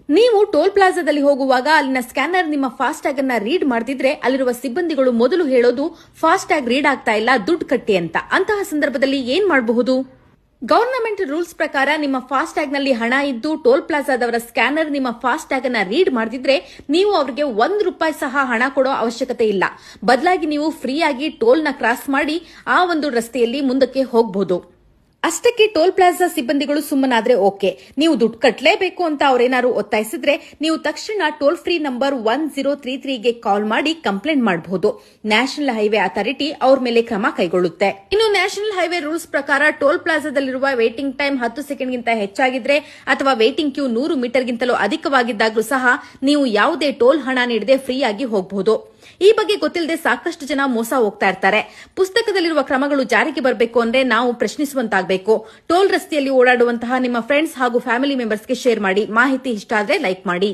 ನೀವು ಟೋಲ್ ಪ್ಲಾಜಾದಲ್ಲಿ ಹೋಗುವಾಗ ಅಲ್ಲಿನ ಸ್ಕ್ಯಾನರ್ ನಿಮ್ಮ ಫಾಸ್ಟ್ಯಾಗ್ ಅನ್ನ ರೀಡ್ ಮಾಡ್ತಿದ್ರೆ ಅಲ್ಲಿರುವ ಸಿಬ್ಬಂದಿಗಳು ಮೊದಲು ಹೇಳೋದು ಫಾಸ್ಟ್ಯಾಗ್ ರೀಡ್ ಆಗ್ತಾ ಇಲ್ಲ, ದುಡ್ಡು ಕಟ್ಟಿ ಅಂತ. ಅಂತಹ ಸಂದರ್ಭದಲ್ಲಿ ಏನ್ ಮಾಡಬಹುದು? ಗವರ್ನಮೆಂಟ್ ರೂಲ್ಸ್ ಪ್ರಕಾರ ನಿಮ್ಮ ಫಾಸ್ಟ್ಯಾಗ್ ನಲ್ಲಿ ಹಣ ಇದ್ದು ಟೋಲ್ ಪ್ಲಾಜಾದವರ ಸ್ಕ್ಯಾನರ್ ನಿಮ್ಮ ಫಾಸ್ಟ್ಯಾಗ್ ಅನ್ನ ರೀಡ್ ಮಾಡ್ತಿದ್ರೆ ನೀವು ಅವರಿಗೆ ₹1 ಸಹ ಹಣ ಕೊಡೋ ಅವಶ್ಯಕತೆ ಇಲ್ಲ. ಬದಲಾಗಿ ನೀವು ಫ್ರೀ ಆಗಿ ಟೋಲ್ ನ ಕ್ರಾಸ್ ಮಾಡಿ ಆ ಒಂದು ರಸ್ತೆಯಲ್ಲಿ ಮುಂದಕ್ಕೆ ಹೋಗಬಹುದು. ಅಷ್ಟಕ್ಕೆ ಟೋಲ್ ಪ್ಲಾಜಾ ಸಿಬ್ಬಂದಿಗಳು ಸುಮ್ಮನಾದ್ರೆ ಓಕೆ. ನೀವು ದುಡ್ಡು ಕಟ್ಟಲೇಬೇಕು ಅಂತ ಅವರೇನಾದ್ರು ಒತ್ತಾಯಿಸಿದ್ರೆ ನೀವು ತಕ್ಷಣ ಟೋಲ್ ಫ್ರೀ ನಂಬರ್ 1033ಗೆ ಕಾಲ್ ಮಾಡಿ ಕಂಪ್ಲೇಂಟ್ ಮಾಡಬಹುದು. ನ್ಯಾಷನಲ್ ಹೈವೇ ಅಥಾರಿಟಿ ಅವ್ರ ಮೇಲೆ ಕ್ರಮ ಕೈಗೊಳ್ಳುತ್ತೆ. ಇನ್ನು ನ್ಯಾಷನಲ್ ಹೈವೇ ರೂಲ್ಸ್ ಪ್ರಕಾರ ಟೋಲ್ ಪ್ಲಾಜಾದಲ್ಲಿರುವ ವೇಟಿಂಗ್ ಟೈಮ್ 10 ಸೆಕೆಂಡ್ಗಿಂತ ಹೆಚ್ಚಾಗಿದ್ರೆ ಅಥವಾ ವೇಟಿಂಗ್ ಕ್ಯೂ 100 ಮೀಟರ್ಗಿಂತಲೂ ಅಧಿಕವಾಗಿದ್ದಾಗಲೂ ಸಹ ನೀವು ಯಾವುದೇ ಟೋಲ್ ಹಣ ನೀಡದೆ ಫ್ರೀ ಆಗಿ ಹೋಗಬಹುದು. ಈ ಬಗ್ಗೆ ಗೊತ್ತಿಲ್ಲದೆ ಸಾಕಷ್ಟು ಜನ ಮೋಸ ಹೋಗ್ತಾ ಇರ್ತಾರೆ. ಪುಸ್ತಕದಲ್ಲಿರುವ ಕ್ರಮಗಳು ಜಾರಿಗೆ ಬರಬೇಕು ಅಂದ್ರೆ ನಾವು ಪ್ರಶ್ನಿಸುವಂತಾಗಬೇಕು. ಟೋಲ್ ರಸ್ತೆಯಲ್ಲಿ ಓಡಾಡುವಂತಹ ನಿಮ್ಮ ಫ್ರೆಂಡ್ಸ್ ಹಾಗೂ ಫ್ಯಾಮಿಲಿ ಮೆಂಬರ್ಸ್ಗೆ ಶೇರ್ ಮಾಡಿ. ಮಾಹಿತಿ ಇಷ್ಟ ಆದ್ರೆ ಲೈಕ್ ಮಾಡಿ.